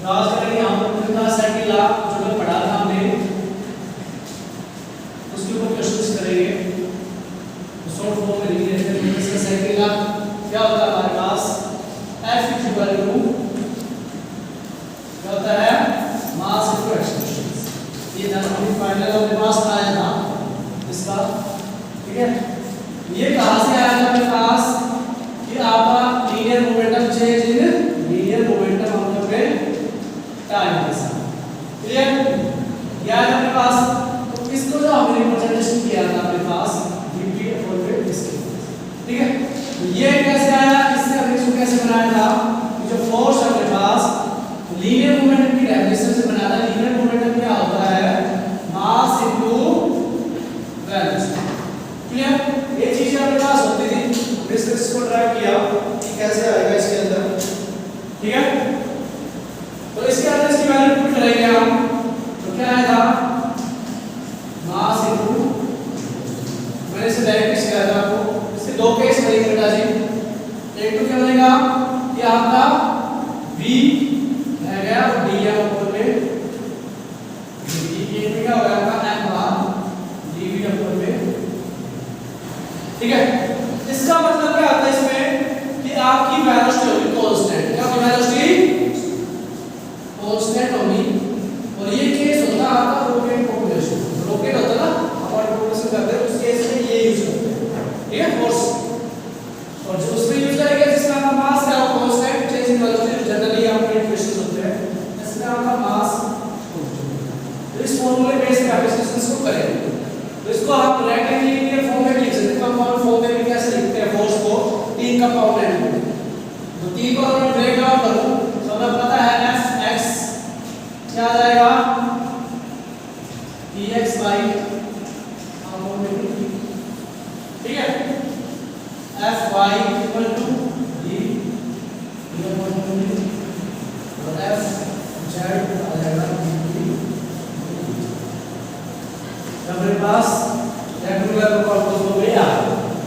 आज करेंगे हम न्यूटन का सेकंड लॉ जो कि पढ़ा था हमने, उसके ऊपर क्वेश्चंस करेंगे। तो शॉर्ट फॉर्म में लिख लेते हैं। न्यूटन का सेकंड लॉ क्या होता है हमारे पास, F इक्वल टू क्या होता है, मास इनटू एक्सेलरेशन। ये था हमारे फाइनल अपने पास आया था इसका, ठीक है। ये कहां से आया था अपने पास कि आपका linear momentum change in linear momentum हम पे टाइम के साथ, क्लियर। याद है अपने पास, तो इसको जो हमने रिप्रेजेंटेशन किया था अपने पास dp अपॉन v इसके, ठीक है। तो ये कैसे आया, इससे हमने इसको कैसे बनाया था कि जो फोर्स है अपने पास लीनियर मोमेंटम की डेफिनेशन से बनाया था। लीनियर मोमेंटम क्या होता है, मास इनटू वेलोसिटी, क्लियर। ये चीजें अपने पास होती थी, इसको ड्राइव किया कि कैसे आएगा इसके अंदर, ठीक है। तो इसके अंदर इसकी वैल्यू पुट करेंगे हम, तो क्या आएगा, मास इनटू, मैंने इसे डायरेक्ट किया था आपको, इसके दो केस बनेंगे बेटा जी। एक तो क्या बनेगा कि आपका v रह गया और d या ऊपर में dt, ये क्या होगा आपका m बार dv ऊपर में, ठीक है। इसका मतलब क्या आता है इसमें कि आपकी वेलोसिटी होगी कांस्टेंट, क्या होगी वेलोसिटी कांस्टेंट होगी। और ये केस होता है आपका रॉकेट पॉपुलेशन, रॉकेट होता है ना अपन पॉपुलेशन करते हैं, उस केस में ये यूज करते हैं, ठीक है, फोर्स। और जो उसमें यूज करेंगे जिसका आपका मास है वो constant, change in velocity generally आपके इक्वेशंस होते हैं, इसमें आपका मास कांस्टेंट। तो इस फार्मूले बेस पे आप इस डिस्कस को करेंगे। तो इसको आप रेक्टेंगुलर फॉर्म में लिख सकते हैं, कंपाउंड फॉर्म में भी कैसे लिखते हैं फोर्स को, तीन कंपाउंड में। तो तीन को अगर ब्रेक डाउन करूं तो हमें पता है Fx क्या आ जाएगा, Px बाई अपॉन dt, ठीक है। Fy equal to d upon dt और Fz आ जाएगा dt। हमारे पास रेक्टेंगुलर फॉर्म हो गया,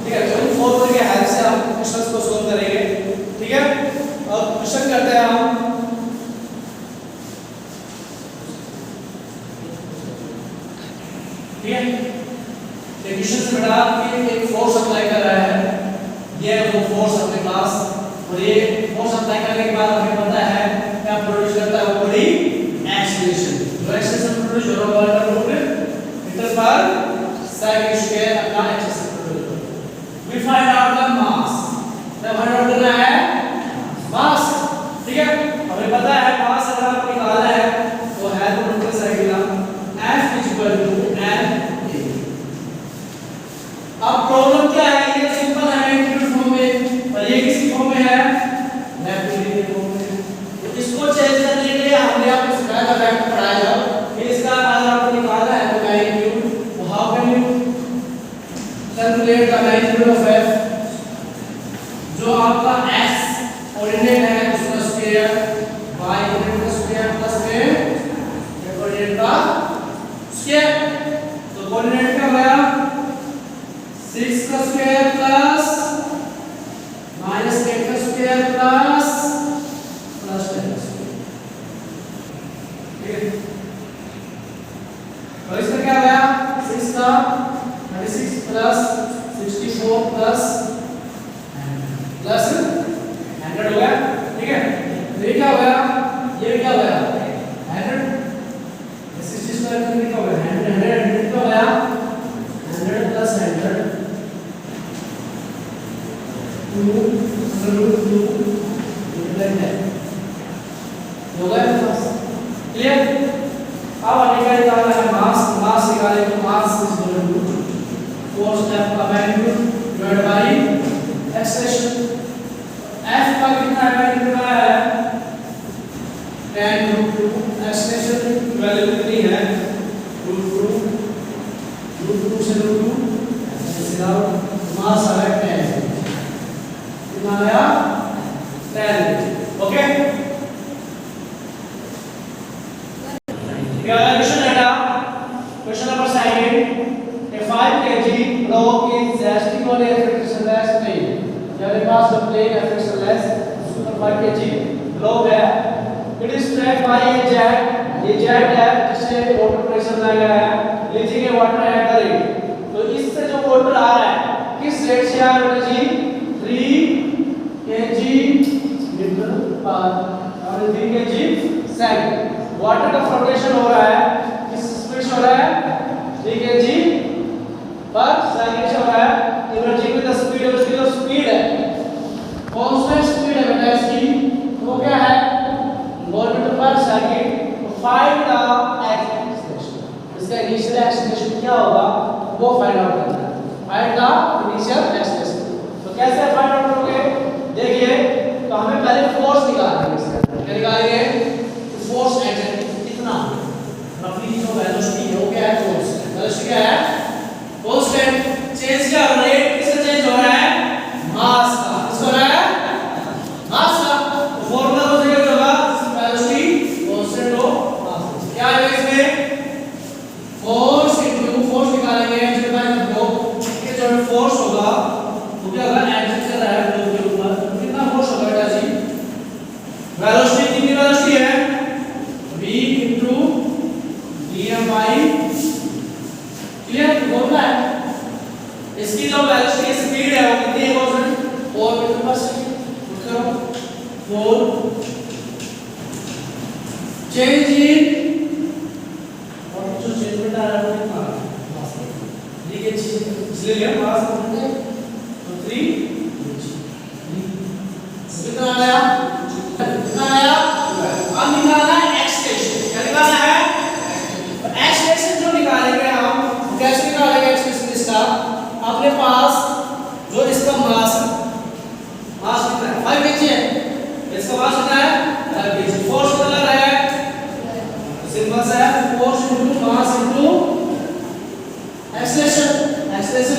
ठीक है। तो इन फॉर्मूले के हेल्प से हम क्वेश्चंस को सॉल्व करेंगे, ठीक है। और क्वेश्चन करते हैं हम, ठीक है। क्वेश्चन से बता कि एक फोर्स अप्लाई कर रहा है, ये वो फोर्स अपने पास, और ये फोर्स अप्लाई करने के बाद हमें पता है क्या प्रोड्यूस करता है, वो बड़ी एक्सीलरेशन, जो एक्सीलरेशन प्रोड्यूस हो रहा है मीटर पर सेकंड स्क्वायर अपना acceleration produce. We find out the mass, क्या फाइंड आउट करना है, मास, ठीक है। हमें पता है मास अगर आपको निकालना है तो है तो Newton second law F equal to m। अब प्रॉब्लम क्या है, ये सिंपल है इंटीग्रल फॉर्म में, और ये किसी फॉर्म में है, रेक्टेंगुलर फॉर्म में। तो इसको चेंज करने के लिए हमने आपको सिखाया था, बैक पढ़ाया जाओ कि इसका अगर आपको निकालना है तो मैग्नीट्यूड, तो how can you calculate the magnitude of F, जो आपका x कोऑर्डिनेट है उसका स्क्वायर, y कोऑर्डिनेट का स्क्वायर प्लस में कोऑर्डिनेट का स्क्वायर। तो कोऑर्डिनेट क्या होगा 6 का स्क्वायर प्लस माइनस 8 का स्क्वायर प्लस 10 का स्क्वायर, ठीक है। तो इसका क्या होगा 6 का 36 प्लस 64 प्लस 100 हो गया, ठीक है। तो ये क्या हो गया, ये क्या हो गया 100, 60 स्क्वायर करने क्या हो गया 100 क्या हो गया 100 प्लस 100 2 √2 डिवाइड है, हो गया बस, क्लियर। अब हमें क्या निकालना है, मास, मास निकालेंगे तो mass is equal to force F का magnitude divide by acceleration. F का कितना मैग्नीट्यूड है 10√2, एक्सेलरेशन की वैल्यू कितनी है √2 से √2 ऐसे आउट, मास आ रहा है 10, कितना आया 10, ओके। क्वेश्चन है question number 2, a 5 kg block is resting on a frictionless plane। हमारे पास जो प्लेन है फ्रिक्शनलेस, उसके ऊपर 5 kg ब्लॉक है, it is track by a jet, ये जेट है जिससे वाटर प्रेशर बनाया गया है, leasing a water at the rate, तो इससे जो वाटर आ रहा है किस रेट से आ रहा है जी, 3 kg मीटर पर और 3 kg सेकंड। वाटर का फ्लोटेशन हो रहा है किस स्पीड से हो रहा है, 3 kg पर सेकंड से हो रहा है। एनर्जी की जो स्पीड है उसकी जो स्पीड है कांस्टेंट स्पीड है बेटा इसकी, वो क्या है मीटर पर सेकंड। तो फाइंड द एक्सेलरेशन, इसका इनिशियल एक्सेलरेशन क्या होगा वो फाइंड आउट करना है। फाइंड द इनिशियल एक्सेलरेशन, तो कैसे फाइंड आउट करोगे, देखिए तो हमें पहले फोर्स निकालना है। इसके अंदर क्या निकालेंगे, फोर्स एक्शन कितना, रफली जो वेलोसिटी है वो क्या है, फोर्स वेलोसिटी क्या है कांस्टेंट, चेंज क्या हो रहा है, किससे चेंज हो रहा है, मास का, किसका हो रहा है, मास का। तो फॉर्मूला हो जाएगा वेलोसिटी कांस्टेंट हो मास, क्या है इसमें फोर्स इनटू फोर्स निकालेंगे जो है फ्लो, ये जो फोर्स होगा वो क्या होगा, एक्शन कर रहा है फ्लो के ऊपर, कितना फोर्स होगा बेटा जी, वेलोसिटी कितनी वेलोसिटी है, v into dm by, clear बोलना है। इसकी जो वेलोसिटी स्पीड है वो कितनी है, 4 मीटर पर सेकंड, करो 4 चेंज इन और जो चेंजमेंट आ रहा है वो कितना मास, ठीक है इसलिए लिया मास कितने, तो 3 कितना आया, कितना आया, अब निकालना है एक्सलेशन, क्या निकालना है, एक्सलेशन जो निकालेंगे हम कैसे निकालेंगे एक्सलेशन इसका, अपने पास जो इसका मास कितना है 5 kg है, इसका मास कितना है 5 kg, फोर्स कितना लग रहा है, सिंपल सा है force into mass into acceleration, acceleration